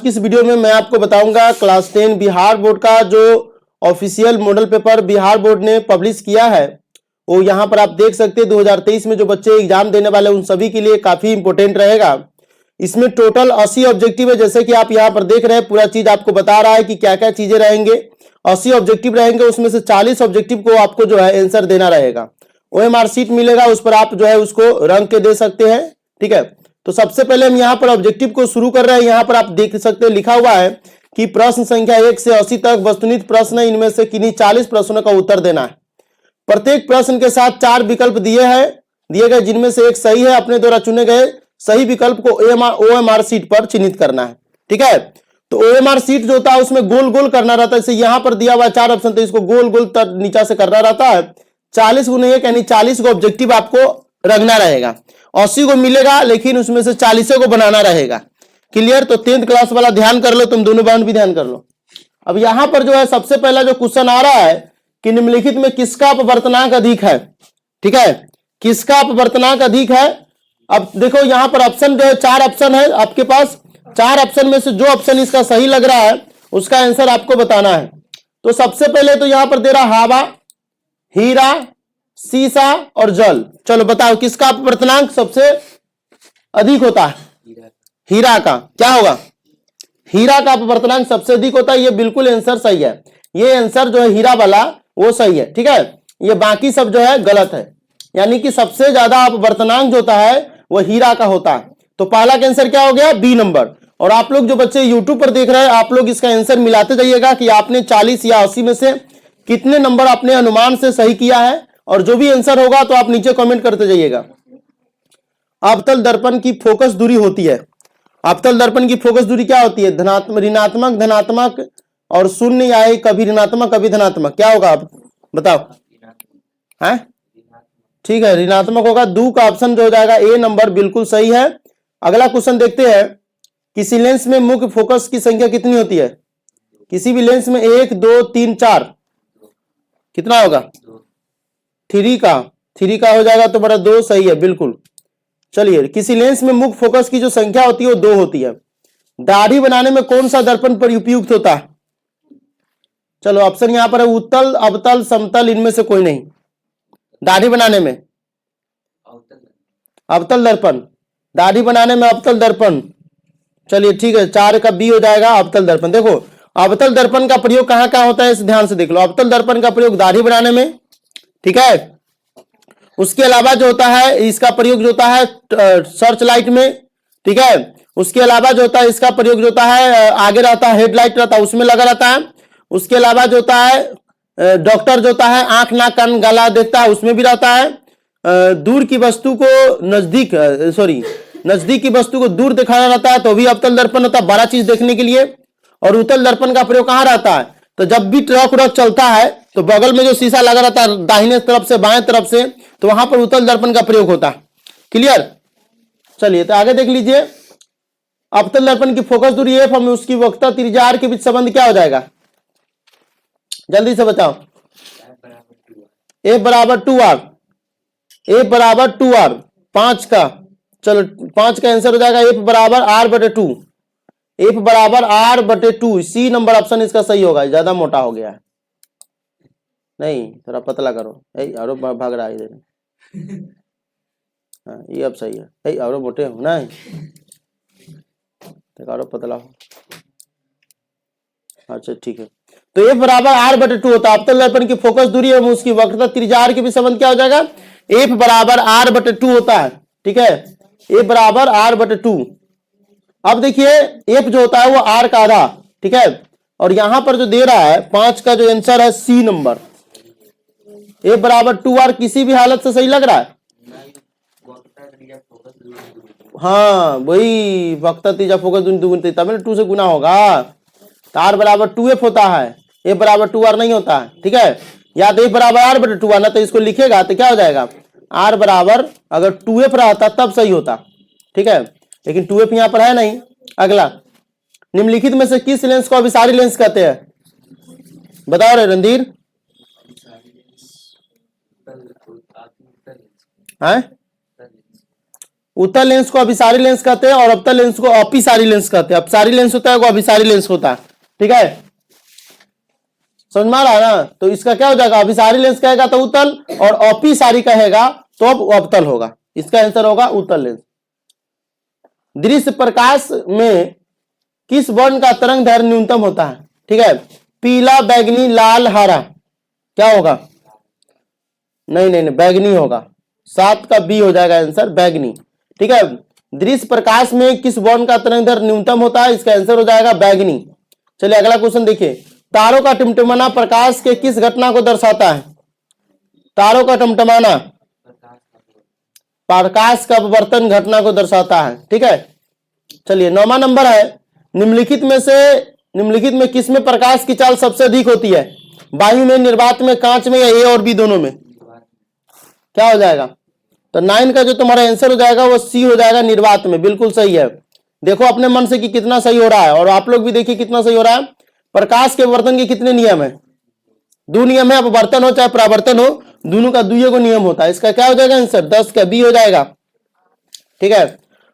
की इस वीडियो में मैं आपको बताऊंगा क्लास 10 बिहार बोर्ड का जो official model paper Bihar board ने पब्लिश किया है, वो यहाँ पर आप देख सकते हैं 2023 में जो बच्चे एग्जाम देने वाले उन सभी के लिए काफी इंपॉर्टेंट रहेगा। इसमें टोटल 80 ऑब्जेक्टिव है, जैसे कि आप यहाँ पर देख रहे हैं पूरा चीज आपको बता रहा है कि क्या क्या चीजें रहेंगे। 80 ऑब्जेक्टिव रहेंगे, उसमें से 40 ऑब्जेक्टिव को आपको जो है आंसर देना रहेगा। OMR शीट मिलेगा, उस पर आप जो है उसको रंग के दे सकते हैं। ठीक है, तो सबसे पहले हम यहाँ पर ऑब्जेक्टिव को शुरू कर रहे हैं। यहाँ पर आप देख सकते हैं लिखा हुआ है कि प्रश्न संख्या 1 से 80 तक वस्तुनिष्ठ प्रश्न है, इनमें से किन्हीं 40 प्रश्नों का उत्तर देना है। प्रत्येक प्रश्न के साथ 4 विकल्प दिए गए, जिनमें से एक सही है। अपने द्वारा चुने गए सही विकल्प को OMR शीट पर चिन्हित करना है। ठीक है, तो OMR शीट जो होता है उसमें गोल गोल करना रहता है। जैसे यहाँ पर दिया हुआ 4 ऑप्शन, तो इसको गोल गोल नीचा से करना रहता है। 40 गुने 1 यानी 40 को ऑब्जेक्टिव आपको रखना रहेगा। 80 को मिलेगा, लेकिन उसमें से 40 को बनाना रहेगा। क्लियर? तो 10th क्लास वाला ध्यान कर लो, तुम दोनों बहन भी ध्यान कर लो। अब यहां पर जो है सबसे पहला जो क्वेश्चन आ रहा है कि निम्नलिखित में किसका अपवर्तनांक अधिक है। ठीक है, किसका अपवर्तनांक अधिक है। अब देखो यहां पर ऑप्शन जो है 4 ऑप्शन है आपके पास। 4 ऑप्शन में से जो ऑप्शन इसका सही लग रहा है उसका आंसर आपको बताना है। तो सबसे पहले तो यहां पर दे रहा हवा, हीरा, सीसा और जल। चलो बताओ किसका अपवर्तनांक सबसे अधिक होता है। हीरा का। क्या होगा? हीरा का अपवर्तनांक सबसे अधिक होता है। ये बिल्कुल आंसर सही है। ये आंसर जो है हीरा वाला वो सही है। ठीक है, ये बाकी सब जो है गलत है, यानी कि सबसे ज्यादा अपवर्तनांक जो होता है वो हीरा का होता है। तो पहला का आंसर क्या हो गया? B number. और आप लोग जो बच्चे यूट्यूब पर देख रहे हैं, आप लोग इसका आंसर मिलाते जाइएगा कि आपने 40 या 80 में से कितने नंबर अपने अनुमान से सही किया है। और जो भी आंसर होगा तो आप नीचे कमेंट करते जाइएगा। अवतल दर्पण की फोकस दूरी होती है। अवतल दर्पण की फोकस दूरी क्या होती है? धनात्मक, ऋणात्मक, धनात्मक और शून्य, या कभी ऋणात्मक कभी धनात्मक। क्या होगा आप बताओ? है ठीक है, ऋणात्मक होगा। दो का ऑप्शन जो हो जाएगा ए नंबर बिल्कुल सही है। अगला क्वेश्चन देखते हैं। किसी लेंस में मुख्य फोकस की संख्या कितनी होती है? किसी भी लेंस में 1 2 3 4 कितना होगा? 3 का हो जाएगा तो बड़ा 2 सही है बिल्कुल। चलिए, किसी लेंस में मुख्य फोकस की जो संख्या होती है वो 2 होती है। दाढ़ी बनाने में कौन सा दर्पण पर उपयुक्त होता है? चलो ऑप्शन यहां पर है उत्तल, अवतल, समतल, इनमें से कोई नहीं। दाढ़ी बनाने में अवतल दर्पण, दाढ़ी बनाने में अवतल दर्पण। चलिए ठीक है, 4 का बी हो जाएगा अवतल दर्पण। देखो अवतल दर्पण का प्रयोग कहां कहां होता है इस ध्यान से देख लो। अवतल दर्पण का प्रयोग दाढ़ी बनाने में, ठीक है। उसके अलावा जो होता है इसका प्रयोग जो होता है सर्च लाइट में, ठीक है। उसके अलावा जो होता है इसका प्रयोग जो होता है आगे रहता है हेडलाइट रहता है उसमें लगा रहता है। उसके अलावा जो होता है डॉक्टर जो होता है आंख नाक कान गला देखता है उसमें भी रहता है। दूर की वस्तु को नजदीक नजदीक की वस्तु को दूर दिखाना रहता है तो भी अवतल दर्पण होता है, बड़ा चीज देखने के लिए। और उत्तल दर्पण का प्रयोग कहां रहता है? तो जब भी ट्रक व्रक चलता है तो बगल में जो शीशा लगा रहता है दाहिने तरफ से बाएं तरफ से, तो वहां पर उत्तल दर्पण का प्रयोग होता है। क्लियर? चलिए तो आगे देख लीजिए। अवतल दर्पण की फोकस दूरी एफ में उसकी वक्रता त्रिज्या आर के बीच संबंध क्या हो जाएगा? जल्दी से बताओ। एफ बराबर 2r, एफ बराबर 2r 5 का। चलो 5 का आंसर हो जाएगा एफ बराबर r/2। एफ बराबर r/2। सी नंबर ऑप्शन इसका सही होगा। ज्यादा मोटा हो गया है, नहीं थोड़ा पतला करो। और भाग रहा है इधर। हाँ ये अब सही है। और मोटे हो ना, और पतला हो। अच्छा ठीक है, तो एफ बराबर r/2 होता है। अवतल दर्पण की फोकस दूरी एवं उसकी वक्रता त्रिज्या आर के भी संबंध क्या हो जाएगा? एफ बराबर r/2 होता है। ठीक है, एफ बराबर r/2। अब देखिए एफ जो होता है वो आर का आधा, ठीक है। और यहां पर जो दे रहा है 5 का जो आंसर है सी नंबर, एफ बराबर 2r किसी भी हालत से सही लग रहा है। हाँ वही वक्रता त्रिज्या फोकस दूरी दुगुनी तब 2 से गुना होगा। तो r बराबर 2f होता है, f बराबर 2r नहीं होता है। ठीक है, या तो f बराबर r/2 ना तो इसको लिखेगा तो क्या हो जाएगा r बराबर, अगर 2f रहता तब सही होता। ठीक है, लेकिन 2f यहां पर है नहीं। अगला, निम्नलिखित में से किस लेंस को अभिसारी लेंस कहते हैं? बताओ रे रणधीर। है उत्तल लेंस को अभिसारी लेंस कहते हैं और अवतल लेंस को अपिसारी लेंस कहते हैं। अपसारी लेंस होता है वो अभिसारी लेंस होता है। ठीक है, समझ में आ रहा है ना? तो इसका क्या हो जाएगा, अभिसारी लेंस कहेगा तो उत्तल और अपिसारी कहेगा तो अब अवतल होगा। इसका आंसर होगा उत्तल लेंस। दृश्य प्रकाश में किस वर्ण का तरंग दैर्घ्य न्यूनतम होता है? ठीक है, पीला, बैगनी, लाल, हरा, क्या होगा? नहीं नहीं नहीं, बैगनी होगा। 7 का बी हो जाएगा आंसर, बैगनी। ठीक है, दृश्य प्रकाश में किस वर्ण का तरंग दैर्घ्य न्यूनतम होता है? इसका आंसर हो जाएगा बैगनी। चलिए अगला क्वेश्चन देखिए, तारों का टिमटिमाना प्रकाश के किस घटना को दर्शाता है? तारों का टिमटिमाना प्रकाश का अपवर्तन घटना को दर्शाता है। ठीक है, चलिए 9वां नंबर है, निम्नलिखित में किस में प्रकाश की चाल सबसे अधिक होती है? वायु में, निर्वात में, कांच में या ए और बी दोनों में? क्या हो जाएगा? तो 9 का जो तुम्हारा आंसर हो जाएगा वो सी हो जाएगा, निर्वात में। बिल्कुल सही है। देखो अपने मन से कि कितना सही हो रहा है और आप लोग भी देखिए कितना सही हो रहा है। प्रकाश के अपवर्तन के कितने नियम है? 2 नियम है, अपवर्तन हो चाहे परावर्तन हो, दोनों का दुइयों को नियम होता है। इसका क्या हो जाएगा आंसर? 10 का बी हो जाएगा। ठीक है,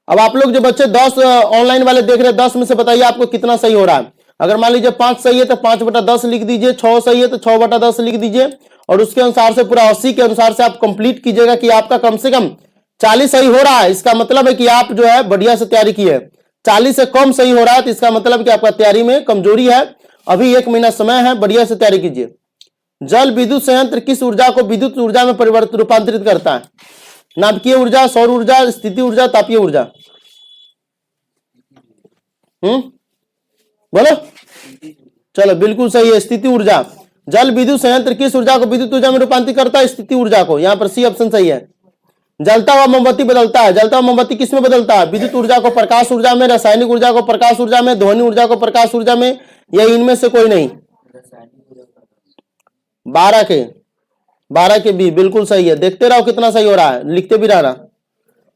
अब आप लोग जो बच्चे 10 ऑनलाइन वाले देख रहे हैं, 10 में से बताइए आपको कितना सही हो रहा है। अगर मान लीजिए 5 सही है तो 5/10 लिख दीजिए, 6 सही है तो 6/10 लिख दीजिए और उसके अनुसार से पूरा 80 के अनुसार से आप कंप्लीट कीजिएगा कि आपका कम से कम 40 सही हो रहा है। इसका मतलब है कि आप जो है बढ़िया से तैयारी की है। 40 से कम सही हो रहा है तो इसका मतलब कि आपका तैयारी में कमजोरी है। अभी 1 महीना समय है, बढ़िया से तैयारी कीजिए। जल विद्युत संयंत्र किस ऊर्जा को विद्युत ऊर्जा में रूपांतरित करता है? नाभिकीय ऊर्जा, सौर ऊर्जा, स्थिति ऊर्जा, तापीय ऊर्जा? बोलो। चलो बिल्कुल सही है, स्थिति ऊर्जा। जल विद्युत संयंत्र किस ऊर्जा को विद्युत ऊर्जा में रूपांतरित करता है? स्थिति ऊर्जा को। यहां पर सी ऑप्शन सही है। जलता हुआ मोमबत्ती बदलता है, जलता हुआ मोमबत्ती किस में बदलता है? विद्युत ऊर्जा को प्रकाश ऊर्जा में, रासायनिक ऊर्जा को प्रकाश ऊर्जा में, ध्वनि ऊर्जा को प्रकाश ऊर्जा में, या इनमें से कोई नहीं? 12 के बी बिल्कुल सही है। देखते रहो कितना सही हो रहा है, लिखते भी रहना।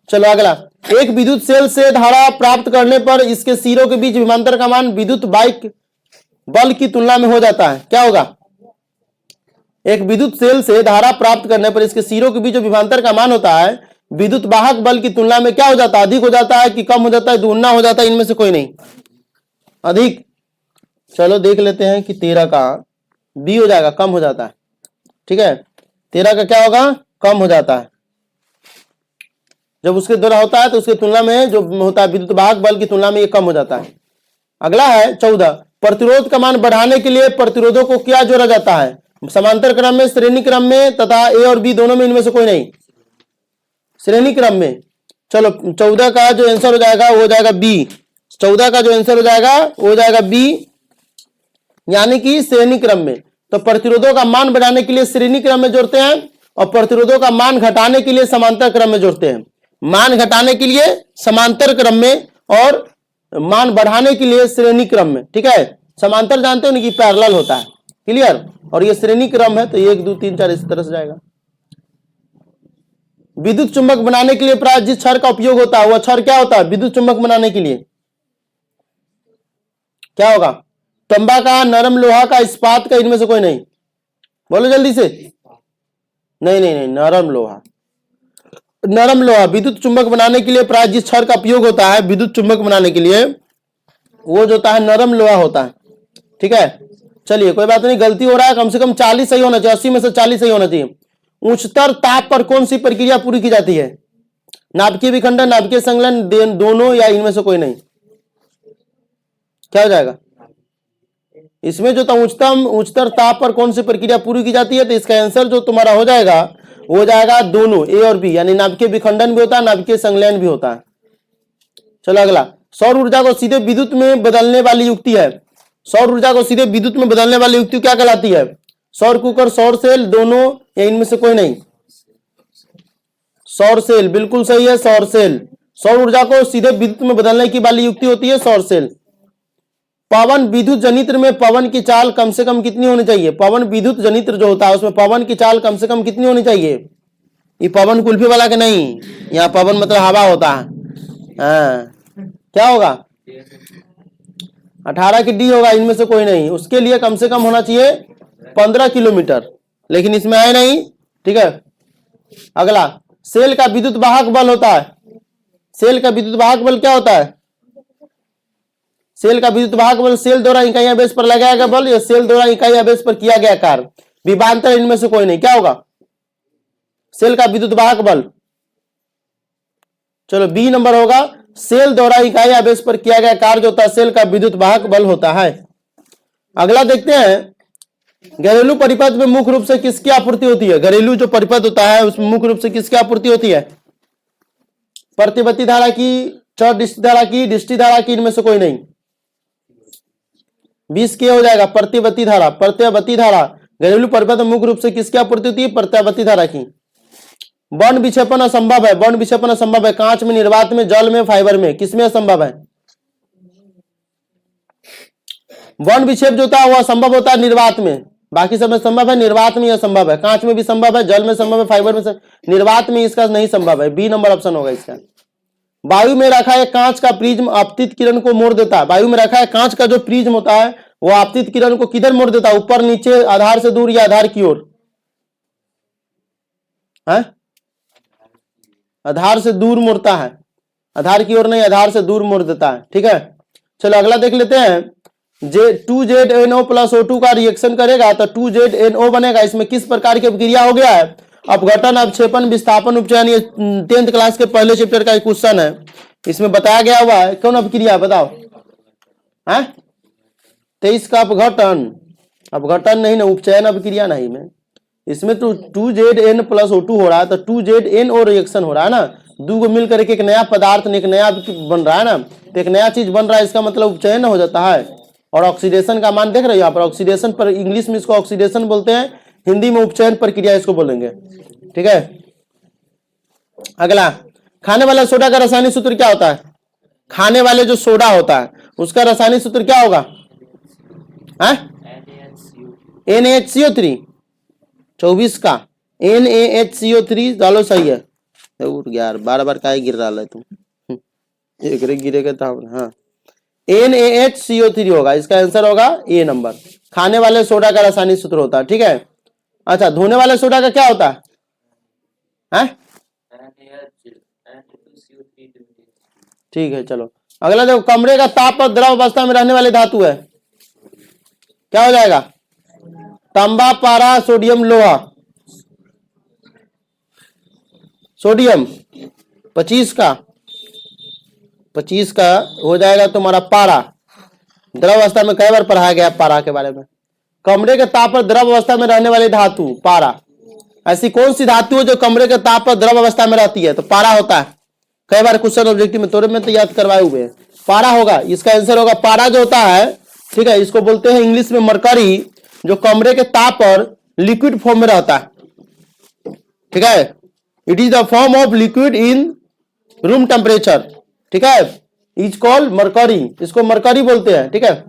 चलो अगला, एक विद्युत सेल से धारा प्राप्त करने पर इसके सिरों के बीच विभवांतर का मान विद्युत बाइक बल की तुलना में हो जाता है, क्या होगा? एक विद्युत सेल से धारा प्राप्त करने पर इसके सिरों के बीच जो विभवांतर का मान होता है विद्युत वाहक बल की तुलना में क्या हो जाता है? अधिक हो जाता है कि कम हो जाता है, दुगुना हो जाता है? इनमें से कोई नहीं, अधिक। चलो देख लेते हैं कि 13 का बी हो जाएगा, कम हो जाता है। ठीक है, 13 का क्या होगा? कम हो जाता है। जब उसके द्वारा होता है तो उसकी तुलना में जो होता है विद्युत वाहक बल की तुलना में ये कम हो जाता है। अगला है 14, प्रतिरोध का मान बढ़ाने के लिए प्रतिरोधों को क्या जोड़ा जाता है? समांतर क्रम में, श्रेणी क्रम में तथा ए और बी दोनों में? इनमें से कोई नहीं, श्रेणी क्रम में। चलो 14 का जो आंसर हो जाएगा वो हो जाएगा बी। 14 का जो आंसर हो जाएगा वो हो जाएगा बी, यानी कि श्रेणी क्रम में। तो प्रतिरोधों का मान बढ़ाने के लिए श्रेणी क्रम में जोड़ते हैं और प्रतिरोधों का मान घटाने के लिए समांतर क्रम में जोड़ते हैं। मान घटाने के लिए समांतर क्रम में और मान बढ़ाने के लिए श्रेणी क्रम में। ठीक है, समांतर जानते हो ना कि पैरेलल होता है, क्लियर? और ये श्रेणी क्रम है तो 1 2 3 4 इस तरह से जाएगा। विद्युत चुंबक बनाने के लिए प्राय जिस क्षर का उपयोग होता है वह क्षर क्या होता है? विद्युत चुंबक बनाने के लिए क्या होगा? तांबा का, नरम लोहा का, इस्पात का? इनमें से कोई नहीं, बोलो जल्दी से। नहीं नहीं नहीं, नरम लोहा। नरम लोहा विद्युत चुंबक बनाने के लिए प्राय जिस क्षर का उपयोग होता है विद्युत चुंबक बनाने के लिए वो जो होता है नरम लोहा होता है। ठीक है, चलिए कोई बात नहीं, गलती हो रहा है, कम से कम 40 सही होना चाहिए, 80 में से 40 सही होना चाहिए। उच्चतर ताप पर कौन सी प्रक्रिया पूरी की जाती है? नाभिकीय विखंडन, नाभिकीय संलयन, दोनों, या इनमें से कोई नहीं? क्या हो जाएगा इसमें? जो उच्चतर ताप पर कौन सी प्रक्रिया पूरी की जाती है? तो इसका आंसर जो तुम्हारा हो जाएगा वो हो जाएगा दोनों, ए और बी, यानी नाभिकीय विखंडन भी होता है, नाभिकीय संलयन भी होता है। चलो अगला, सौर ऊर्जा को सीधे विद्युत में बदलने वाली युक्ति है। सौर ऊर्जा को सीधे विद्युत में बदलने वाली युक्ति क्या कहलाती है? सौर कुकर, सौर सेल, दोनों, या इनमें से कोई नहीं? सौर सेल बिल्कुल सही है, सौर सेल। सौर ऊर्जा को सीधे विद्युत में बदलने की वाली युक्ति होती है सौर सेल। पवन विद्युत जनित्र में पवन की चाल कम से कम कितनी होनी चाहिए? पवन विद्युत जनित्र जो होता है उसमें पवन की चाल कम से कम कितनी होनी चाहिए? ये पवन कुल्फी वाला के नहीं, यहाँ पवन मतलब हवा होता है। क्या होगा? 18 की डी होगा, इनमें से कोई नहीं। उसके लिए कम से कम होना चाहिए 15 किलोमीटर, लेकिन इसमें है नहीं। ठीक है, अगला, सेल का विद्युत वाहक बल होता है सेल का विद्युत वाहक बल क्या होता है? सेल का विद्युत वाहक बल सेल द्वारा इकाई आवेश पर लगाया गया बल या सेल द्वारा इकाई आवेश पर किया गया कार्य। विभवांतर इनमें से कोई नहीं। क्या होगा? सेल का विद्युत वाहक बल। चलो बी नंबर होगा, सेल द्वारा इकाई आवेश पर किया गया कार्य जो होता है सेल का विद्युत वाहक बल होता है। अगला देखते हैं, घरेलू परिपथ में मुख्य रूप से किसकी आपूर्ति होती है? घरेलू जो परिपथ होता है उसमें मुख्य रूप से किसकी आपूर्ति होती है? प्रतिवर्ती धारा की, चर दृष्टि धारा की, दृष्टि धारा की, इनमें से कोई नहीं। 20 के हो जाएगा प्रतिवर्ती धारा। प्रत्यावर्ती धारा घरेलू परिपथ में मुख्य रूप से किसकी आपूर्ति होती है? प्रत्यावर्ती धारा की। वर्ण विक्षेपण असंभव है। वर्ण विक्षेपण असंभव है। कांच में, निर्वात में, जल में, फाइबर में, किसमें असंभव है? वर्ण विक्षेप जो होता है वो असंभव होता है निर्वात में, बाकी सब में संभव है, निर्वात में असंभव है। कांच में भी संभव है, जल में संभव है, फाइबर में संभव, निर्वात में इसका नहीं संभव है। बी नंबर ऑप्शन होगा इसका। वायु में रखा है कांच का प्रिज्म आपतित किरण को मोड़ देता है। वायु में रखा है कांच का जो प्रिज्म होता है वो आपतित किरण को किधर मोड़ देता है? ऊपर, नीचे, आधार से दूर या आधार की ओर? आधार से दूर मोड़ता है, आधार की ओर नहीं, आधार से दूर मोड़ देता है। ठीक है, चलो अगला देख लेते हैं। J2ZNO प्लस O2 का रिएक्शन करेगा तो 2ZNO बनेगा। इसमें किस प्रकार की अभिक्रिया हो गया है? अपघटन, अपक्षेपण, विस्थापन, उपचयन। ये 10th क्लास के पहले चैप्टर का एक क्वेश्चन है, इसमें बताया गया हुआ है। कौन अभिक्रिया बताओ? 23 का अपघटन, अपघटन नहीं ना, उपचयन अभिक्रिया नहीं में। इसमें तो 2ZN प्लस O2 हो रहा है तो 2ZNO रिएक्शन हो रहा है ना। दो को मिल करके एक नया पदार्थ, एक नया बन रहा है ना, तो एक नया चीज बन रहा है, इसका मतलब उपचयन हो जाता है। और ऑक्सीडेशन का मान देख रहे हो यहाँ पर, ऑक्सीडेशन पर, इंग्लिश में इसको ऑक्सीडेशन बोलते हैं, हिंदी में उपचयन प्रक्रिया इसको बोलेंगे। ठीक है, अगला, खाने वाले सोडा का रासायनिक सूत्र क्या होता है? खाने वाले जो सोडा होता है उसका रासायनिक सूत्र क्या होगा? NaHCO3। 24 का NaHCO3 डालो, सही है। यार बार बार काहे गिर रहा है तुम? एक गिरेगा तो हाँ, NaHCO3 होगा, इसका आंसर होगा ए नंबर। खाने वाले सोडा का रासायनिक सूत्र होता है। ठीक है, अच्छा, धोने वाले सोडा का क्या होता है? ठीक है, चलो अगला देखो, कमरे का ताप पर द्रव अवस्था में रहने वाली धातु है, क्या हो जाएगा? तांबा, पारा, सोडियम, लोहा। सोडियम 25 का हो जाएगा तुम्हारा पारा। द्रव अवस्था में कई बार पढ़ाया गया पारा के बारे में। कमरे के ताप पर द्रव अवस्था में रहने वाली धातु पारा। ऐसी कौन सी धातु है जो कमरे के ताप पर द्रव अवस्था में रहती है? तो पारा होता है। कई बार क्वेश्चन ऑब्जेक्टिव में तोरे में तो याद करवाए हुए हैं, पारा होगा, इसका आंसर होगा पारा जो होता है। ठीक है, इसको बोलते हैं इंग्लिश में मरकरी, जो कमरे के ताप पर लिक्विड फॉर्म में रहता है। ठीक है, it is the form of liquid in room temperature. ठीक है, इज कॉल्ड मरकरी, इसको मरकरी बोलते हैं। ठीक है,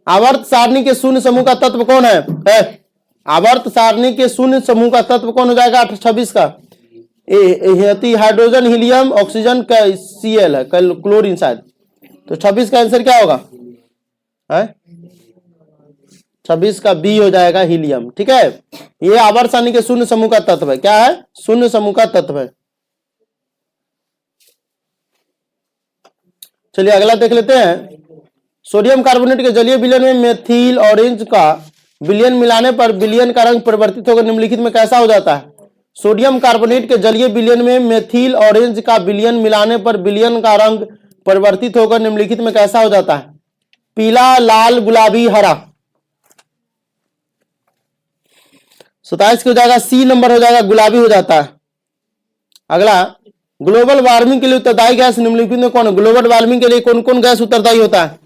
आवर्त सारणी के शून्य समूह का तत्व कौन है? आवर्त सारणी के शून्य समूह का तत्व कौन हो जाएगा? 26 का हाइड्रोजन, हीलियम, ऑक्सीजन का Cl है, क्लोरीन शायद। तो 26 का आंसर क्या होगा? 26 का बी हो जाएगा, हीलियम। ठीक है, ये आवर्त सारणी के शून्य समूह का तत्व है। क्या है? शून्य समूह का तत्व है। चलिए अगला देख लेते हैं। सोडियम कार्बोनेट के जलीय विलयन में मेथिल ऑरेंज का विलयन मिलाने पर विलयन का रंग परिवर्तित होकर निम्नलिखित में कैसा हो जाता है? सोडियम कार्बोनेट के जलीय विलयन में मेथिल ऑरेंज का विलयन मिलाने पर विलयन का रंग परिवर्तित होकर निम्नलिखित में कैसा हो जाता है? पीला, लाल, गुलाबी, हरा। 27 हो जाएगा, सी नंबर हो जाएगा, गुलाबी हो जाता है। अगला, ग्लोबल वार्मिंग के लिए उत्तरदायी गैस निम्नलिखित में कौन है? ग्लोबल वार्मिंग के लिए कौन कौन गैस उत्तरदायी होता है?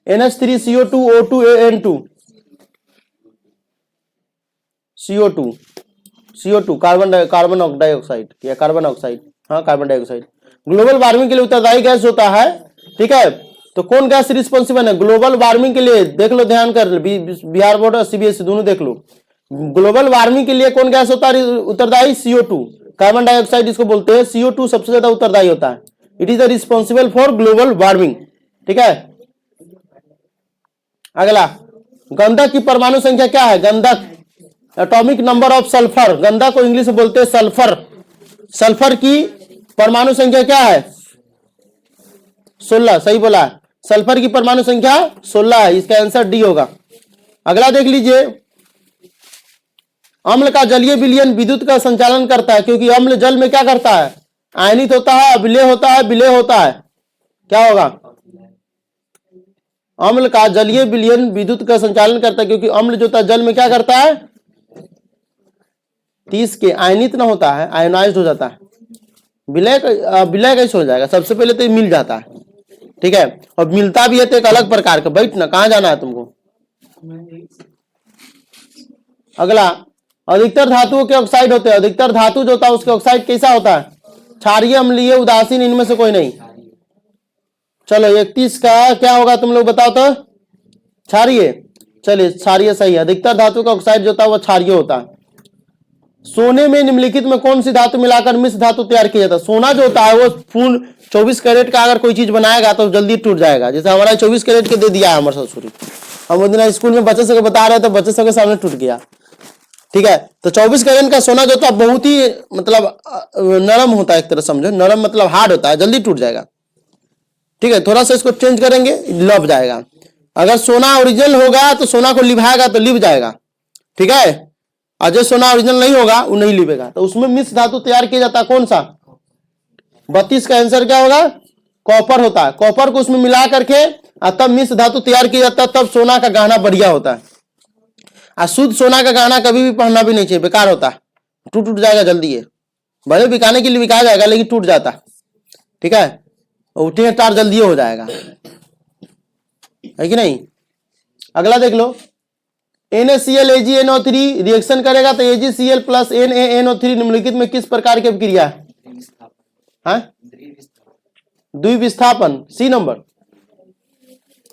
NH3, CO2, O2, N2। CO2 carbon dioxide या कार्बन ऑक्साइड, हाँ कार्बन डाइऑक्साइड ग्लोबल वार्मिंग के लिए उत्तरदायी गैस होता है। ठीक है, तो कौन गैस रिस्पॉन्सिबल है ग्लोबल वार्मिंग के लिए? देख लो, ध्यान कर, बिहार बोर्ड और CBSE दोनों देख लो। ग्लोबल वार्मिंग के लिए कौन गैस होता है उत्तरदायी? CO2, कार्बन डाइऑक्साइड इसको बोलते हैं। CO2 सबसे ज्यादा उत्तरदायी होता है। It is the responsible for global warming. ठीक है, अगला, गंधक की परमाणु संख्या क्या है? गंधक, एटॉमिक नंबर ऑफ सल्फर, गंधक को इंग्लिश में बोलते हैं सल्फर। सल्फर की परमाणु संख्या क्या है? 16, सही बोला। सल्फर की परमाणु संख्या 16 है, इसका आंसर डी होगा। अगला देख लीजिए, अम्ल का जलीय विलयन विद्युत का संचालन करता है, क्योंकि अम्ल जल में क्या करता है? आयनित होता है, अविलेय होता है, विलेय होता है। क्या होगा? अम्ल का जलीय विलयन विद्युत का संचालन करता है, क्योंकि अम्ल जो होता है जल में क्या करता है? 30 के आयनित ना होता है, आयोनाइज्ड हो जाता है। विलय कैसे हो जाएगा? सबसे पहले तो मिल जाता है, ठीक है, और मिलता भी है तो एक अलग प्रकार का। बैठ ना, कहां जाना है तुमको? अगला, अधिकतर धातुओं के ऑक्साइड होते हैं। अधिकतर धातु जो होता है उसके ऑक्साइड कैसा होता है? क्षारीय, अम्लीय, उदासीन, इनमें से कोई नहीं। चलो 31 का क्या होगा तुम लोग बताओ तो? क्षारीय। चलिए क्षारीय सही है। अधिकतर धातु का ऑक्साइड जो होता है वो क्षारीय होता है। सोने में निम्नलिखित में कौन सी धातु मिलाकर मिश्र धातु तैयार किया जाता है? सोना जो होता है वो फूल 24 कैरेट का अगर कोई चीज बनाएगा तो जल्दी टूट जाएगा। जैसे हमारा 24 कैरेट के दे दिया है हमारे ससुरी, हम उस दिन स्कूल में बच्चे सबको बता रहे तो बच्चे सबके सामने टूट गया, ठीक है। तो 24 कैरेट का सोना जो होता है बहुत ही मतलब नरम होता है, एक तरह समझो, नरम मतलब हार्ड होता है, जल्दी टूट जाएगा, ठीक है। थोड़ा सा इसको चेंज करेंगे, लप जाएगा। अगर सोना ओरिजिनल होगा तो सोना को लिभाएगा तो लिभ जाएगा, ठीक है। और जो सोना ओरिजिनल नहीं होगा वो नहीं लिभेगा। तो उसमें मिश्र धातु तैयार किया जाता है, कौन सा? 32 का आंसर क्या होगा? कॉपर होता है। कॉपर को उसमें मिला करके तब मिश्र धातु तैयार किया जाता है, तब सोना का गहना बढ़िया होता है। और शुद्ध सोना का गहना कभी भी पहनना भी नहीं चाहिए, बेकार होता है, टूट जाएगा जल्दी है। भले बिकाने के लिए बिका जाएगा लेकिन टूट जाता, ठीक है। उठे तार जल्दी हो जाएगा, है कि नहीं। अगला देख लो, NaCl AgNO3 रिएक्शन करेगा तो AgCl प्लस NaNO3 निम्नलिखित में किस प्रकार की अभिक्रिया है? द्विविस्थापन, सी नंबर।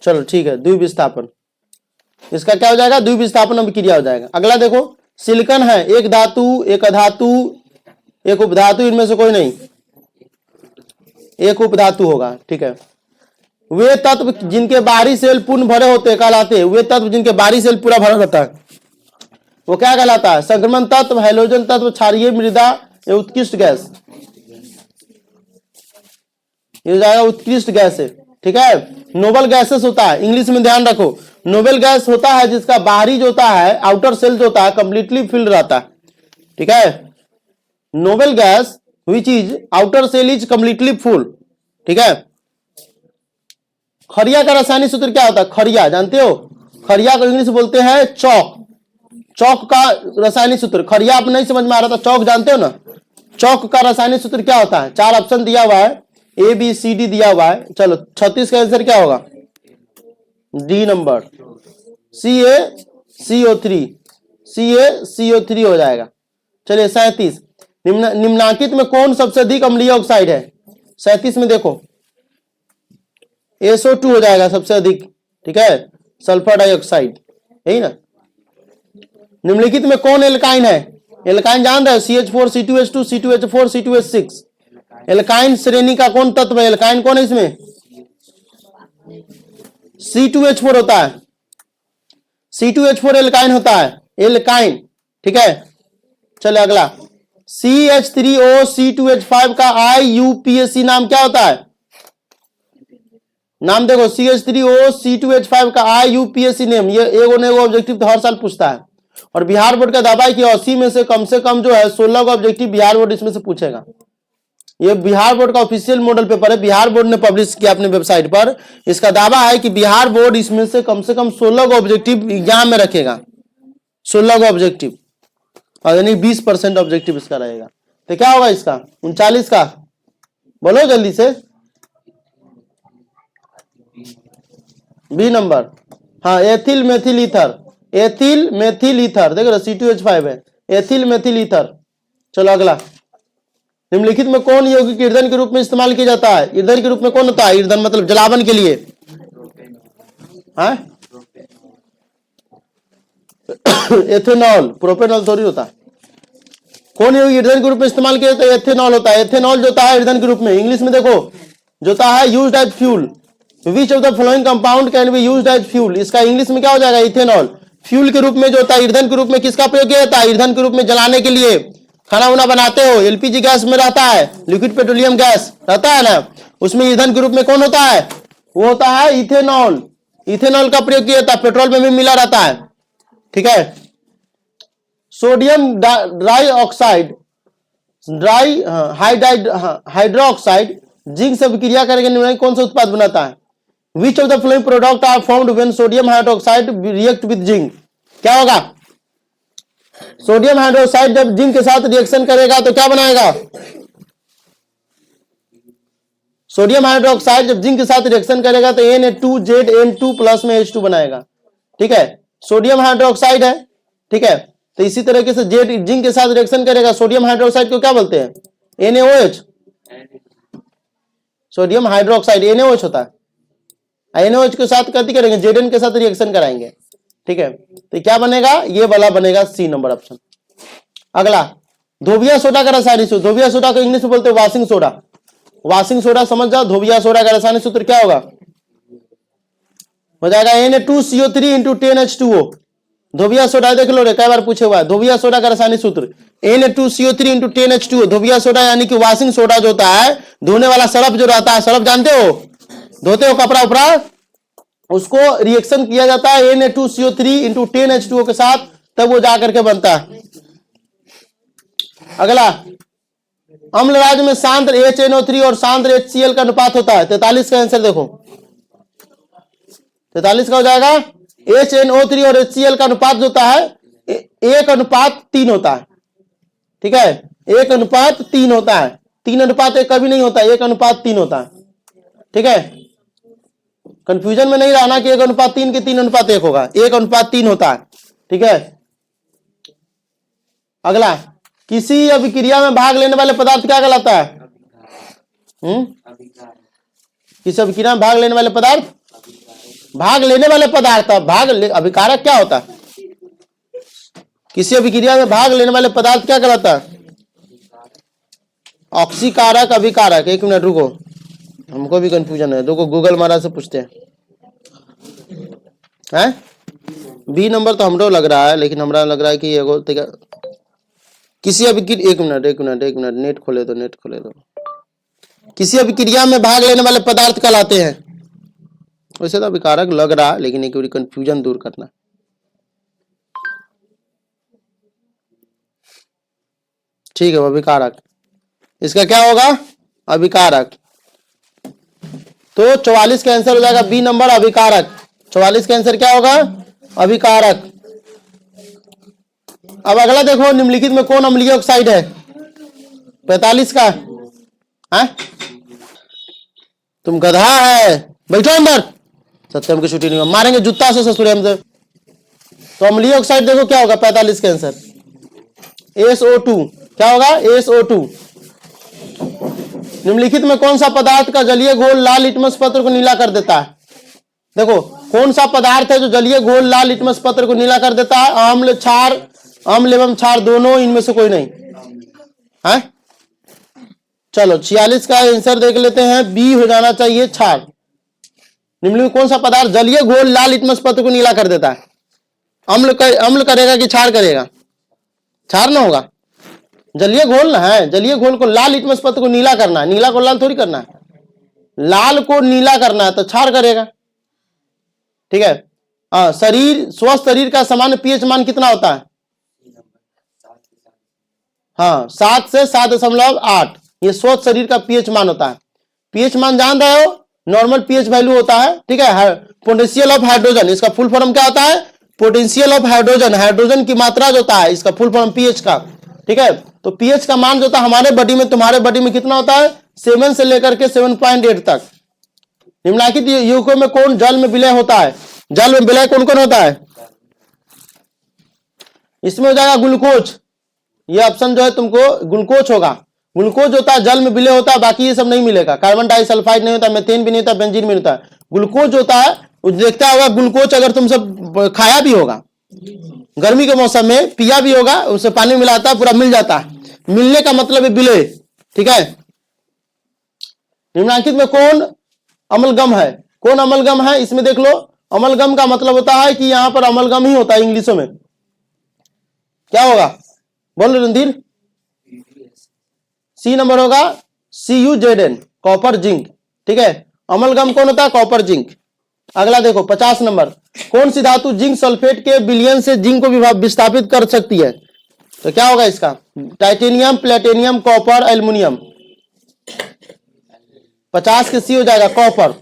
चलो ठीक है, द्विविस्थापन, इसका क्या हो जाएगा? द्विविस्थापन अभिक्रिया हो जाएगा। अगला देखो, सिलिकॉन है, एक धातु, एक अधातु, एक उपधातु, इनमें से कोई नहीं, एक उपधातु होगा, ठीक है। वे तत्व जिनके बाहरी सेल पूर्ण भरे होते हैं कहलाते हैं। वे तत्व जिनके बाहरी सेल पूरा भरा रहता है वो क्या कहलाता है? संक्रमण तत्व, हैलोजन तत्व, क्षारीय मृदा, ये उत्कृष्ट गैस, ये हो जाएगा उत्कृष्ट गैस है, ठीक है। नोबल गैसेस होता है, इंग्लिश में ध्यान रखो, नोबल गैस होता है जिसका बाहरी जो होता है आउटर सेल जो होता है कंप्लीटली फिल्ड रहता है, ठीक है। Noble gas which is outer shell is completely full, ठीक है। खरिया का रासायनिक सूत्र क्या होता है? खरिया जानते हो? खरिया को इंग्लिश बोलते हैं चौक। चौक का रासायनिक सूत्र, खरिया आप नहीं समझ में आ रहा था, चौक जानते हो ना? चौक का रासायनिक सूत्र क्या होता है? 4 ऑप्शन दिया हुआ है, ABCD दिया हुआ है। चलो 36 का आंसर क्या होगा? डी नंबर, CaCO3, CaCO3 हो जाएगा। चलिए 37, निम्नांकित में कौन सबसे अधिक अम्लीय ऑक्साइड है? 37 में देखो, SO2 हो जाएगा सबसे अधिक, ठीक है, सल्फर डाइऑक्साइड, यही ना। निम्नलिखित में कौन एल्काइन है? एल्काइन जान रहे हो? CH4 C2H2 C2H4 C2H6। Alkyne श्रेणी का कौन तत्व है? एल्काइन कौन है इसमें? C2H4 होता है, C2H4 एल्काइन होता है, एल्काइन, ठीक है। चलो अगला, CH3O C2H5 का IUPAC नाम क्या होता है? नाम देखो, CH3O C2H5 का IUPAC नेम, ये एगो ऑब्जेक्टिव तो हर साल पूछता है। और बिहार बोर्ड का दावा है कि 80 में से कम जो है 16 का ऑब्जेक्टिव बिहार बोर्ड इसमें से पूछेगा। ये बिहार बोर्ड का ऑफिशियल मॉडल पेपर है, बिहार बोर्ड ने पब्लिश किया अपने वेबसाइट पर। इसका दावा है कि बिहार बोर्ड इसमें से कम 16 का ऑब्जेक्टिव एग्जाम में रखेगा, 16 का ऑब्जेक्टिव, और यानी 20% ऑब्जेक्टिव इसका रहेगा। तो क्या होगा इसका? 39 का, बोलो जल्दी से। बी नंबर, हाँ, ethyl methyl ether, ethyl methyl ether, देख रहे C2H5 है, एथिल मेथिल ईथर। चलो अगला, निम्नलिखित में कौन यौगिक ईंधन के रूप में इस्तेमाल किया जाता है? ईंधन के रूप में कौन होता है? ईंधन मतलब जलावन के लिए, हाँ? एथेनॉल, प्रोपेनॉल थोड़ी होता है। कौन यौगिक ईंधन के रूप में इस्तेमाल किया जाता है? एथेनॉल होता है। एथेनॉल जो होता है ईंधन के रूप में, इंग्लिश में देखो, जो होता है used as fuel. Which of the following compound can be used as fuel? इसका इंग्लिश में क्या हो जाएगा? इथेनॉल। फ्यूल के रूप में जो होता है, ईंधन के रूप में किसका प्रयोग किया जाता है? ईंधन के रूप में जलाने के लिए खाना वाना बनाते हो, एलपीजी गैस में रहता है, लिक्विड पेट्रोलियम गैस रहता है ना, उसमें ईंधन के रूप में कौन होता है? वो होता है इथेनॉल। इथेनॉल का प्रयोग किया जाता है, पेट्रोल में भी मिला रहता है। ठीक है। Sodium dry oxide, dry hydroxide zinc से अभिक्रिया करके निम्नलिखित में कौन सा उत्पाद बनाता है? Which of the following product are formed when sodium hydroxide react with zinc? क्या होगा? सोडियम हाइड्रोक्साइड जब जिंक के साथ रिएक्शन करेगा तो क्या बनाएगा? सोडियम हाइड्रोक्साइड जब जिंक के साथ रिएक्शन करेगा तो Na2ZN2 प्लस में H2 बनाएगा। ठीक है, सोडियम हाइड्रोक्साइड है। ठीक है, तो इसी तरीके से जेड जिंक के साथ रिएक्शन करेगा, सोडियम हाइड्रोक्साइड को क्या बोलते हैं? NaOH। सोडियम हाइड्रोक्साइड NaOH होता है। NaOH के साथ करती करेंगे, Zn के साथ रिएक्शन कराएंगे। ठीक है, तो क्या बनेगा? ये वाला बनेगा सी नंबर ऑप्शन। अगला, धोबिया सोडा का रासायनिक सूत्र। धोबिया सोडा को इंग्लिश में बोलते हैं वाशिंग सोडा। वाशिंग सोडा समझ जाओ। धोबिया सोडा का रासायनिक सूत्र क्या होगा? हो जाएगा Na2CO3 इंटू 10H2O। धोबिया सोडा देख लो रे, कई बार पूछे हुआ है। धोबिया सोडा का रासायनिक सूत्र Na2CO3 इंटू 10H2O। धोबिया सोडा यानी कि वाशिंग सोडा जो होता है, धोने वाला सरफ जो रहता है, सरफ जानते हो, धोते हो कपड़ा उपड़ा, उसको रिएक्शन किया जाता है Na2CO3 इंटू 10H2O के साथ, तब वो जाकर के बनता है। अगला, अम्ल राज्य में सांद्र HNO3 और सांद्र HCl का अनुपात होता है। 43 का आंसर देखो, 43 का हो जाएगा। HNO3 और HCl का अनुपात जो होता है 1:3 होता है। ठीक है, 1:3 होता है। 3:1 कभी नहीं होता, 1:3 होता है। ठीक है, कंफ्यूजन में नहीं रहना कि 1:3 के 3:1 होगा, 1:3 होता है। ठीक है। अगला, किसी अभिक्रिया में भाग लेने वाले पदार्थ क्या कहलाता है? किसी अभिक्रिया में भाग लेने वाले पदार्थ, भाग लेने वाले पदार्थ, अभिकारक क्या होता है? किसी अभिक्रिया में भाग लेने वाले पदार्थ क्या कहलाता है? ऑक्सीकारक, अभिकारक। एक मिनट रुको, हमको भी कंफ्यूजन है, रुको गूगल महाराज से पूछते हैं। बी नंबर तो हमको लग रहा है, लेकिन हमरा लग रहा है कि एगो किसी अभिक्रिया, एक मिनट नेट खोले दो। किसी अभिक्रिया में भाग लेने वाले पदार्थ कहलाते हैं। वैसे तो अभिकारक लग रहा है, लेकिन एक कंफ्यूजन दूर करना। ठीक है, अभिकारक, इसका क्या होगा? अभिकारक। तो 44 का आंसर हो जाएगा बी नंबर, अभिकारक। 44 का आंसर क्या होगा? अभिकारक। अब अगला देखो, निम्नलिखित में कौन अम्लीय ऑक्साइड है? 45 का है? तुम गधा है, बैठो अंदर। सत्यम की छुट्टी नहीं, मारेंगे जूता से ससुरे हमसे। तो अम्लीय ऑक्साइड देखो क्या होगा? 45 का आंसर SO2। क्या होगा? SO2। निम्नलिखित में कौन सा पदार्थ का जलीय घोल लाल लिटमस पत्र को नीला कर देता है? देखो, कौन सा पदार्थ है जो जलीय घोल लाल लिटमस पत्र को नीला कर देता है? अम्ल, क्षार, अम्ल एवं क्षार दोनों, इनमें से कोई नहीं है। चलो 46 का आंसर देख लेते हैं, बी हो जाना चाहिए, क्षार। निम्नलिखित में कौन सा पदार्थ जलीय घोल लाल लिटमस पत्र को नीला कर देता है? अम्ल करेगा कि क्षार करेगा? क्षार ना होगा, जलीय घोल ना है। जलीय घोल को लाल लिटमस पत्र को नीला करना है, नीला को लाल थोड़ी करना है, लाल को नीला करना है, तो क्षार करेगा। ठीक है। स्वस्थ शरीर का सामान्य पीएच मान कितना होता है? 7 से 7.8, ये स्वस्थ शरीर का पीएच मान होता है। पीएच मान जान रहे हो? नॉर्मल पीएच वैल्यू होता है। ठीक है, पोटेंशियल ऑफ हाइड्रोजन, इसका फुल फॉर्म क्या होता है? पोटेंशियल ऑफ हाइड्रोजन, हाइड्रोजन की मात्रा जो होता है, इसका फुल फॉर्म पीएच का। ठीक है, तो पीएच का मान जो होता है हमारे बॉडी में, तुम्हारे बॉडी में कितना होता है? 7 से लेकर के 7.8 तक। निम्नलिखित युग्मों में कौन जल में विलय होता है? जल में विलय कौन कौन होता है? इसमें हो जाएगा ग्लूकोज। ये ऑप्शन जो है तुमको ग्लूकोज होगा। ग्लूकोज होता है जल में विलय होता है, बाकी ये सब नहीं मिलेगा। कार्बन डाइसल्फाइड नहीं होता, मेथेन भी नहीं होता, बेंजीन भी नहीं होता। ग्लूकोज होता है, देखता होगा ग्लूकोज, अगर तुम सब खाया भी होगा, गर्मी के मौसम में पिया भी होगा, उसे पानी मिलाता है, पूरा मिल जाता है। मिलने का मतलब है विलय। ठीक है। निम्नलिखित में कौन अमलगम है? कौन अमलगम है? इसमें देख लो, अमलगम का मतलब होता है कि यहां पर अमलगम ही होता है इंग्लिशों में। क्या होगा? बोल रणधीर। सी नंबर होगा CuZn, कॉपर जिंक। ठीक है, अमलगम कौन होता है? Copper zinc. अगला देखो 50 नंबर, कौन सी धातु जिंक सल्फेट के विलयन से जिंक को विस्थापित कर सकती है? तो क्या होगा इसका? Titanium, platinum, copper, aluminium. 50 के सी हो जाएगा कॉपर।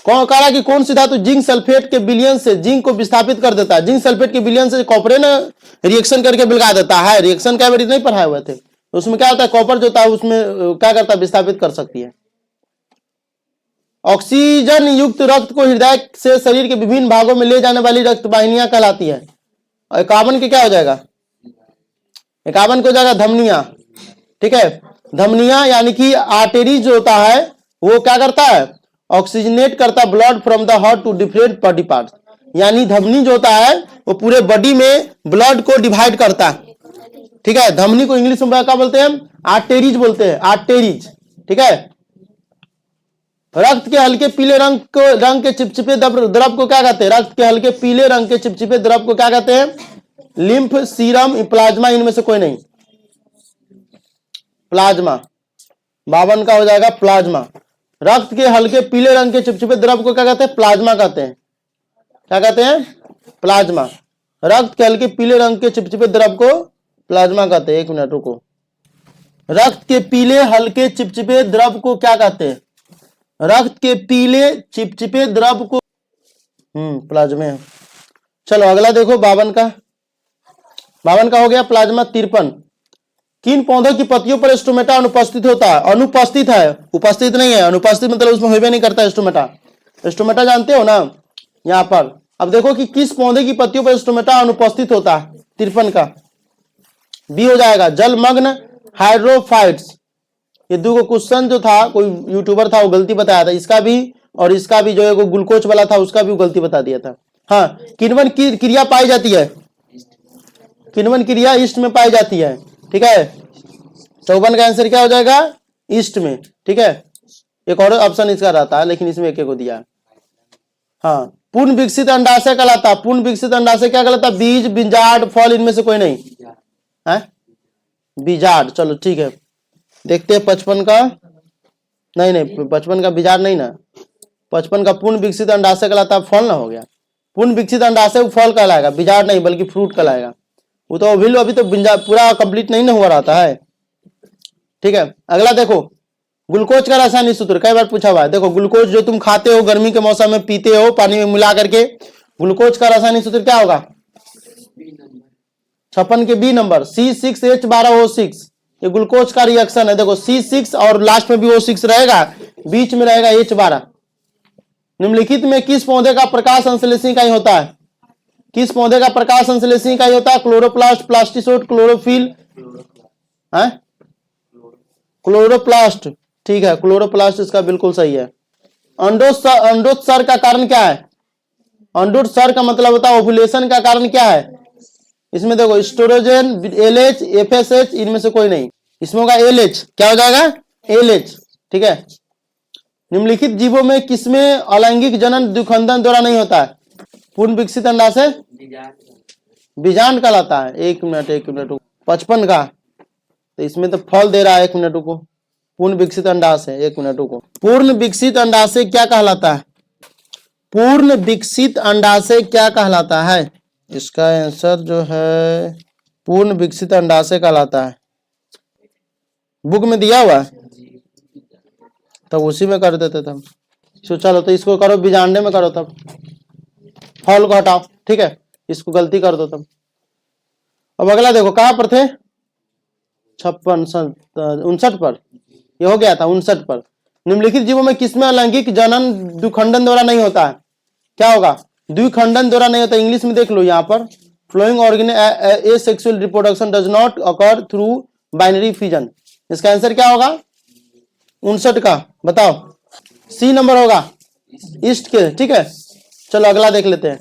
कौन कह रहा कि कौन सी धातु जिंक सल्फेट के विलयन से जिंक को विस्थापित कर देता है? जिंक सल्फेट के विलयन से कॉपर ना रिएक्शन करके बिलगा देता है। रिएक्शन क्या नहीं पढ़ाए हुए थे, उसमें क्या होता है? कॉपर जो होता है उसमें क्या करता है? विस्थापित कर सकती है। ऑक्सीजन युक्त रक्त को हृदय से शरीर के विभिन्न भागों में ले जाने वाली रक्त वाहिनियां कहलाती है। और 51 के क्या हो जाएगा? 51 को हो जाएगा धमनियां। ठीक है, धमनियां यानी कि आर्टेरी जो होता है वो क्या करता है? ऑक्सीजनेट करता blood from the heart to different body parts. यानी धमनी जो होता है वो पूरे बॉडी में ब्लड को डिवाइड करता है। ठीक है, धमनी को इंग्लिश में क्या बोलते हैं? आर्टेरीज बोलते हैं, आर्टेरीज। ठीक है, रक्त के हल्के पीले रंग के चिपचिपे द्रव को क्या कहते हैं? रक्त के हल्के पीले रंग के चिपचिपे द्रव को क्या कहते हैं? Lymph, serum, plasma. इनमें से कोई नहीं, प्लाज्मा। 52 का हो जाएगा प्लाज्मा। रक्त के हल्के पीले रंग के चिपचिपे द्रव को क्या कहते हैं? प्लाज्मा कहते हैं। क्या कहते हैं? प्लाज्मा। रक्त के हल्के पीले रंग के चिपचिपे द्रव को प्लाज्मा कहते हैं। एक मिनट रुको, रक्त के पीले हल्के चिपचिपे द्रव को क्या कहते हैं? रक्त के पीले चिपचिपे द्रव को प्लाज्मा है। चलो अगला देखो 52 का। 52 का हो गया प्लाज्मा। 53, किन पौधों की पत्तियों पर स्टोमेटा अनुपस्थित होता है? अनुपस्थित है, उपस्थित नहीं है। अनुपस्थित मतलब उसमें होबे नहीं करता स्टोमेटा। स्टोमेटा जानते हो ना यहाँ पर। अब देखो कि किस पौधे की पत्तियों पर स्टोमेटा अनुपस्थित होता है। 53 का बी हो जाएगा जलमग्न हाइड्रोफाइट्स। ये दो क्वेश्चन जो था, कोई यूट्यूबर था वो गलती बताया था, इसका भी और इसका भी। जो है ग्लूकोज वाला था उसका भी गलती बता दिया था। हाँ, किण्वन की क्रिया पाई जाती है? किण्वन क्रिया ईस्ट में पाई जाती है। ठीक है, 54 का आंसर क्या हो जाएगा? ईस्ट में। ठीक है, एक और ऑप्शन इसका रहता है लेकिन इसमें एक को दिया। हाँ, पूर्ण विकसित अंडाशय कहलाता है। पूर्ण विकसित अंडाशय क्या कहलाता है? बीज, बीजार्ड, फल, इनमें से कोई नहीं है? बीजार्ड। चलो ठीक है, देखते हैं 55 का। नहीं 55 का बीजार्ड नहीं ना। 55 का पूर्ण विकसित अंडाशय कहलाता है। फल ना हो गया। पूर्ण विकसित अंडाशय फल कहलाएगा, बीजार्ड नहीं बल्कि फ्रूट कहलाएगा। वो तो अभी तो पूरा कंप्लीट नहीं ना हुआ रहता है। ठीक है, अगला देखो ग्लूकोज का रासायनिक सूत्र। कई बार पूछा हुआ है। देखो ग्लूकोज जो तुम खाते हो गर्मी के मौसम में, पीते हो पानी में मिला करके, ग्लूकोज का रासायनिक सूत्र क्या होगा? 56 के बी नंबर C6H12O6। ये ग्लूकोज का रिएक्शन है। देखो C6 और लास्ट में भी O6 रहेगा, बीच में रहेगा H12। निम्नलिखित में किस पौधे का प्रकाश संश्लेषण इकाई होता है? किस पौधे का प्रकाश संश्लेषण इकाई होता है? क्लोरोप्लास्ट, प्लास्टिसोड, क्लोरोफिल, क्लोरोप्लास्ट। ठीक है, क्लोरोप्लास्ट इसका बिल्कुल सही है। अंडोत्सर्ग का कारण क्या है? अंडोत्सर्ग का मतलब होता है ओव्यूलेशन का कारण क्या है? इसमें देखो एस्ट्रोजन, LH, FSH, इनमें से कोई नहीं। इसमें होगा LH। क्या हो जाएगा? LH। ठीक है, निम्नलिखित जीवों में किसमें अलैंगिक जनन द्विखंडन द्वारा नहीं होता है? पूर्ण विकसित अंडाशय बीजांड कहलाता है। एक मिनट 55 का, तो इसमें तो फल दे रहा है। 1 मिनट को, पूर्ण विकसित अंडाशय। 1 मिनट को, पूर्ण विकसित अंडाशय क्या कहलाता है? पूर्ण विकसित अंडाशय क्या कहलाता है? इसका आंसर जो है पूर्ण विकसित अंडाशय कहलाता है। बुक में दिया हुआ है तब उसी में कर देते थे। चलो तो इसको करो बीजांडे में करो, तब फल को हटाओ। ठीक है, इसको गलती कर दो तब। अब अगला देखो कहां पर थे? 59 पर। ये हो गया था 59 पर। निम्नलिखित जीवों में किसमें अलैंगिक जनन द्विखंडन द्वारा नहीं होता है? क्या होगा? द्विखंडन द्वारा नहीं होता। इंग्लिश में देख लो यहाँ पर, following organic asexual reproduction does not occur through binary fusion. इसका आंसर क्या होगा? 59 का बताओ। सी नंबर होगा ईस्ट के। ठीक है, चलो अगला देख लेते हैं।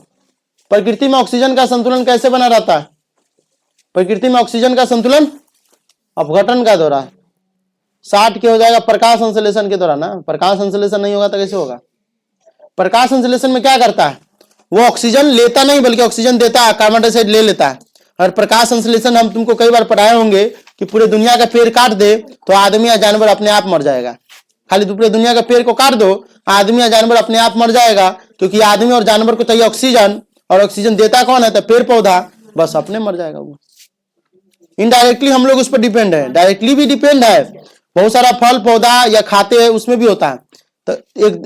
प्रकृति में ऑक्सीजन का संतुलन कैसे बना रहता है? प्रकृति में ऑक्सीजन का संतुलन अपघटन का द्वारा। 60 के हो जाएगा प्रकाश संश्लेषण के द्वारा ना। प्रकाश संश्लेषण नहीं होगा तो कैसे होगा? प्रकाश संश्लेषण में क्या करता है? वो ऑक्सीजन लेता नहीं बल्कि ऑक्सीजन देता है, कार्बन डाइऑक्साइड ले लेता है। और प्रकाश संश्लेषण हम तुमको कई बार पढ़ाए होंगे कि कि पूरे दुनिया का पेड़ काट दे तो आदमी या जानवर अपने आप मर जाएगा। खाली पूरे दुनिया का पेड़ को काट दो, आदमी या जानवर अपने आप मर जाएगा, क्योंकि आदमी और जानवर को चाहिए ऑक्सीजन, और ऑक्सीजन देता कौन है? तो पेड़ पौधा, बस अपने मर जाएगा वो। इनडायरेक्टली हम लोग उस पर डिपेंड है, डायरेक्टली भी डिपेंड है, बहुत सारा फल पौधा या खाते हैं उसमें भी होता है। तो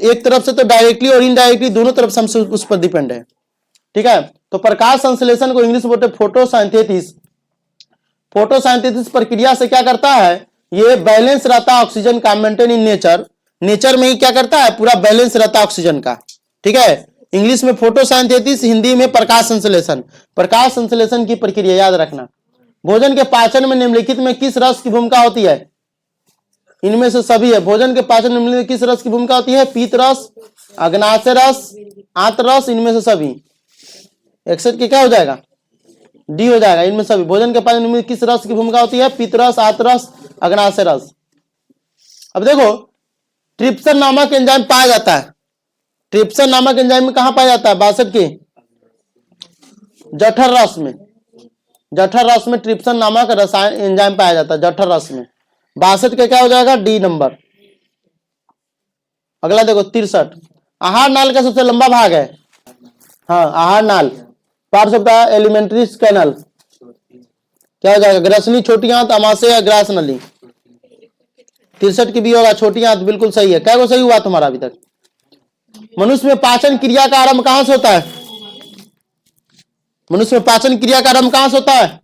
एक तरफ से तो डायरेक्टली और इनडायरेक्टली दोनों तरफ से हम उस पर डिपेंड है। ठीक है, तो प्रकाश संश्लेषण को इंग्लिश में बोलते हैं फोटोसिंथेसिस। फोटोसिंथेसिस प्रक्रिया से क्या करता है? ये बैलेंस रहता है ऑक्सीजन का, मेंटेन इन नेचर, नेचर में ही क्या करता है? पूरा बैलेंस रहता है ऑक्सीजन का। ठीक है, इंग्लिश में फोटोसिंथेसिस, हिंदी में प्रकाश संश्लेषण। प्रकाश संश्लेषण की प्रक्रिया याद रखना। भोजन के पाचन में निम्नलिखित में किस रस की भूमिका होती है? इनमें से सभी है। भोजन के पाचन में निम्नलिखित किस रस की भूमिका होती है? पीत रस, अग्नाशय रस, आंत रस, इनमें से सभी। एक्सेट के क्या हो जाएगा? डी हो जाएगा। इनमें सभी भोजन के पाचन में किस रस की भूमिका होती है? पीत रस, आंत रस, अग्नाशय रस। अब देखो, ट्रिप्सन नामक एंजाइम पाया जाता है। ट्रिप्सन नामक एंजाइम में कहां पाया जाता है? 62 के जठर रस में। जठर रस में ट्रिप्सन नामक रसायन एंजाइम पाया जाता है, जठर रस में। 62 के क्या हो जाएगा? D number. अगला देखो 63। आहार नाल का सबसे लंबा भाग है। हाँ, आहार नाल, parts of the alimentary canal क्या हो जाएगा? ग्रसनी, छोटी आंत, अमाशय या ग्रास नली। 63 की भी होगा, छोटी आंत, बिल्कुल सही है। क्या को सही हुआ तुम्हारा अभी तक? मनुष्य में पाचन क्रिया का आरंभ कहां से होता है? मनुष्य में पाचन क्रिया का आरंभ कहां से होता है?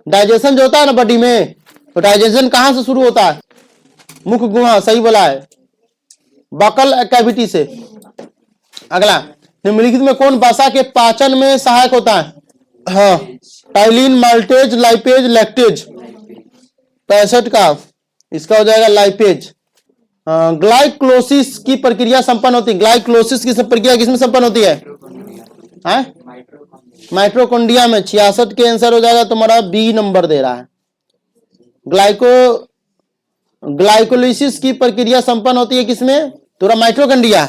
डाइजेशन जो होता है ना बॉडी में, तो डाइजेशन कहां से शुरू होता है? मुख गुहा, सही बोला है, बकल कैविटी से। अगला, निम्नलिखित में कौन वसा के पाचन में सहायक होता है? हाँ, टाइलिन, माल्टेज, लाइपेज, लैक्टेज। 65 का इसका हो जाएगा लाइपेज। ग्लाइकोलाइसिस की प्रक्रिया संपन्न होती है। ग्लाइकोलाइसिस की प्रक्रिया किसमें संपन्न होती है? माइटोकॉन्ड्रिया में। 66 के आंसर हो जाएगा तुम्हारा, बी नंबर दे रहा है। ग्लाइकोलाइसिस की प्रक्रिया संपन्न होती है किसमें? तुम्हारा माइटोकॉन्ड्रिया।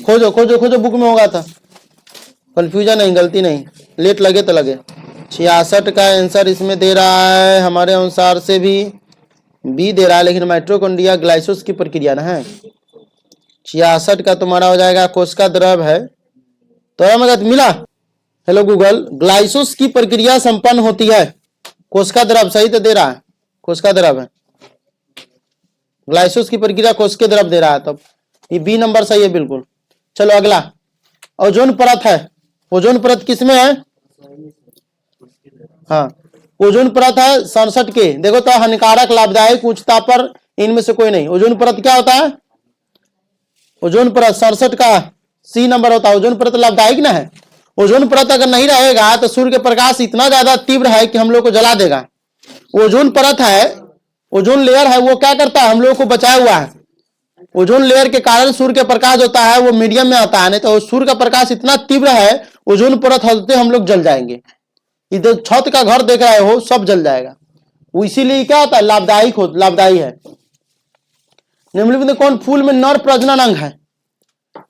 खोजो खोजो खोजो, बुक में होगा था। कंफ्यूजन नहीं, गलती नहीं, लेट लगे तो लगे। 66 का आंसर इसमें दे रहा है हमारे अनुसार से भी बी दे रहा है, लेकिन माइटोकॉन्ड्रिया ग्लाइकोलाइसिस की प्रक्रिया ना है। 66 का तुम्हारा हो जाएगा कोशिका द्रव है। तो मगत मिला। हेलो गूगल, ग्लाइकोलाइसिस की प्रक्रिया संपन्न होती है कोशिका द्रव, सही तो दे रहा है, कोशिका द्रव है। ग्लाइकोलाइसिस की प्रक्रिया कोशिका द्रव दे रहा है, तब ये बी नंबर सही है बिल्कुल। चलो अगला, ओजोन परत है। ओजोन परत किसमें है? हाँ, ओजोन परत है 67 के। देखो तो हानिकारक, लाभदायक, उच्चता पर, इनमें से कोई नहीं। ओजोन परत क्या होता है? ओजोन परत 67 का सी नंबर होता है। ओजोन परत लाभदायक ना है। ओजोन परत अगर नहीं रहेगा तो सूर्य के प्रकाश इतना ज्यादा तीव्र है कि हम लोग को जला देगा। ओजोन परत है, ओजोन लेयर है, वो क्या करता है? हम लोग को बचाया हुआ है। ओजोन लेयर के कारण सूर्य के प्रकाश होता है वो मीडियम में आता है, नहीं तो सूर्य का प्रकाश इतना तीव्र है, ओजोन परत हटते हम लोग जल जाएंगे। इधर छत का घर देख रहे हो, सब जल जाएगा। वो इसीलिए क्या होता है? लाभदायी है। निम्नलिखित में कौन फूल में नर प्रजनन अंग है?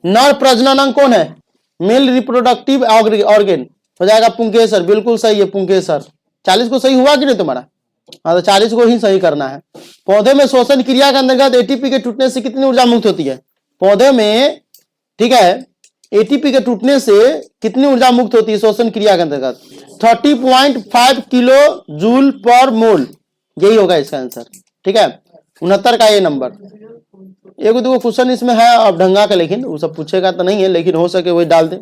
नर प्रजनन अंग कौन है? मेल रिप्रोडक्टिव ऑर्गेन हो जाएगा पुंकेसर, बिल्कुल सही है पुंकेसर। 40 को सही हुआ कि नहीं तुम्हारा? हाँ, तो 40 को ही सही करना है। पौधे में श्वसन क्रिया के अंतर्गत एटीपी के टूटने से कितनी ऊर्जा मुक्त होती है? पौधे में, ठीक है, एटीपी के टूटने से कितनी ऊर्जा मुक्त होती है श्वसन क्रिया के अंतर्गत? 30.5 किलो जूल पर मोल, यही होगा इसका आंसर। ठीक है, 69 का ये नंबर। एक दो क्वेश्चन इसमें है अब ढंगा का, लेकिन वो सब पूछेगा तो नहीं है, लेकिन हो सके वही डाल दे।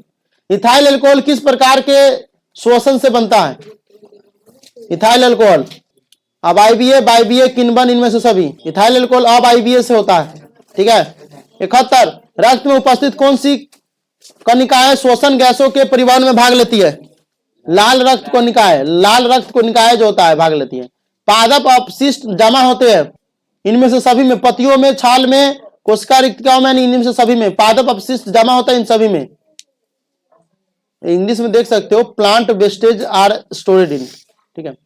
इथाइल अल्कोहल किस प्रकार के श्वसन से बनता है? इथाइल अल्कोहल अब आईबीए, बाईबीए, किन्बन, इनमें से सभी। इथाइल अल्कोहल अब आईबीए से होता है। ठीक है। 71, रक्त में उपस्थित कौन सी कणिकाएं श्वसन गैसों के परिवहन में भाग लेती है? लाल रक्त कणिकाएं, लाल रक्त कणिकाएं जो होता है भाग लेती है। पादप अपशिष्ट जमा होते हैं इनमें से सभी में, पत्तियों में, छाल में, कोशिका रिक्तिकाओं में, इनमें से सभी में पादप अपशिष्ट जमा होता है, इन सभी में। इंग्लिश में देख सकते हो, प्लांट वेस्टेज आर स्टोरेड इन। ठीक है।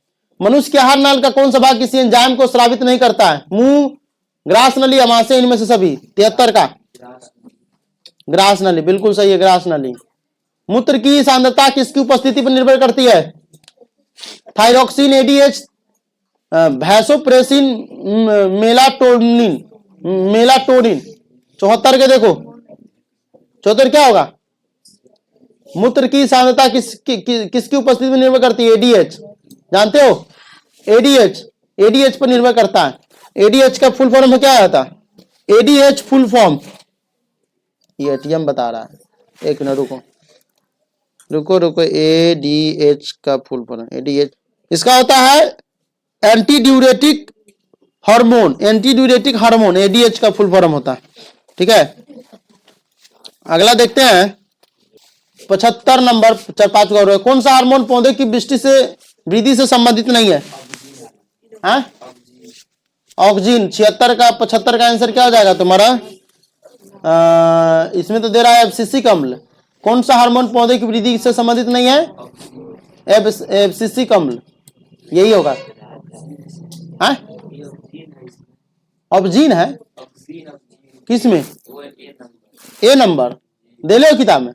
मनुष्य के आहार नाल का कौन सा भाग किसी एंजाइम को स्रावित नहीं करता है? मुंह, ग्रास नली, अमाशय, इनमें से सभी। 73 का ग्रास नली, बिल्कुल सही है, ग्रास नली। मूत्र की सांद्रता किसकी उपस्थिति पर निर्भर करती है? Thyroxine, ADH, vasopressin, melatonin, melatonin. 74 के देखो, 74 क्या होगा? मूत्र की सांद्रता किसकी उपस्थिति में निर्भर करती है? एडीएच, जानते हो? एडीएच, एडीएच पर निर्भर करता है। एडीएच का फुल फॉर्म क्या आता है? एडीएच फुल फॉर्म, ये एटीएम बता रहा है, एक मिनट रुको रुको रुको। एडीएच का फुल फॉर्म, एडीएच इसका होता है anti diuretic hormone, anti diuretic hormone ADH का फुल फॉर्म होता है। ठीक है, अगला देखते हैं 75 नंबर, 4-5 का। कौन सा हार्मोन पौधे की वृद्धि से संबंधित नहीं है? ऑक्सीन। 76 का 75 का आंसर क्या हो जाएगा तुम्हारा? इसमें तो दे रहा है एब्सिसिक अम्ल। कौन सा हार्मोन पौधे की वृद्धि से संबंधित नहीं है? एब्सिसिक अम्ल, यही होगा। ऑक्सीन है किसमें? ए नंबर दे लो किताब में।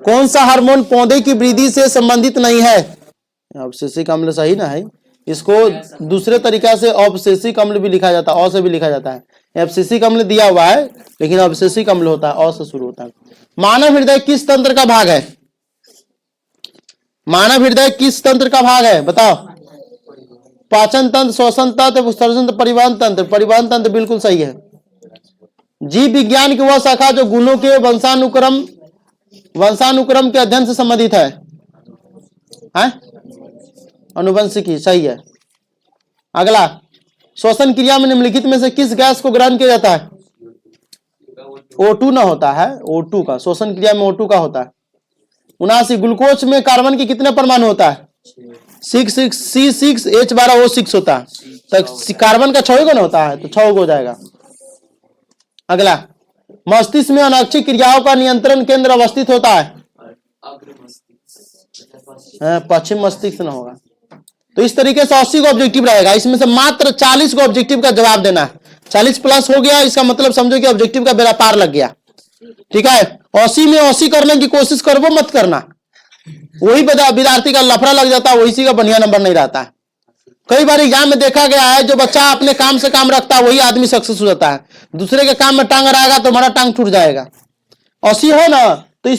कौन सा हार्मोन पौधे की वृद्धि से संबंधित नहीं है? ऑब्सेसिक अम्ल सही ना है, इसको दूसरे तरीका से ऑब्सेसिक अम्ल भी लिखा जाता है, अ से भी लिखा जाता है। एब्सिसिक अम्ल दिया हुआ है लेकिन ऑब्सेसिक अम्ल होता है, अ से शुरू होता है। मानव हृदय किस तंत्र का भाग है? मानव हृदय किस तंत्र का भाग है बताओ? पाचन तंत्र, श्वसन तंत्र, उत्सर्जन तंत्र, परिवहन तंत्र। परिवहन तंत्र बिल्कुल सही है। जीव विज्ञान की वह शाखा जो गुणों के वंशानुक्रम के अध्ययन से संबंधित है? अनुवंशिकी, सही है। अगला, श्वसन क्रिया में निम्नलिखित में से किस गैस को ग्रहण किया जाता है? O2 ना होता है, O2 का श्वसन क्रिया में O2 का होता है। 79 ग्लूकोज में कार्बन के कितने परमाणु होता है? 6 C6H12O6 होता है, तो कार्बन का 6 गुण होता है, तो 6 हो जाएगा। अगला, मस्तिष्क में अनैच्छिक क्रियाओं का नियंत्रण केंद्र अवस्थित होता है? पश्चिम मस्तिष्क ना होगा। तो इस तरीके से 80 को ऑब्जेक्टिव रहेगा, इसमें से मात्र 40 को ऑब्जेक्टिव का जवाब देना है। 40 प्लस हो गया, इसका मतलब समझो कि ऑब्जेक्टिव का बेड़ा पार लग गया। ठीक है, 80 में 80 करने की कोशिश करो, मत करना। वही विद्यार्थी का लफड़ा लग जाता है, वही का बढ़िया नंबर नहीं रहता है। कई बार एग्जाम में देखा गया है, जो बच्चा अपने काम से काम रखता है वही आदमी सक्सेस हो जाता है। दूसरे के काम में टांग रहेगा तो हमारा टांग टूट जाएगा। 80 हो ना, तो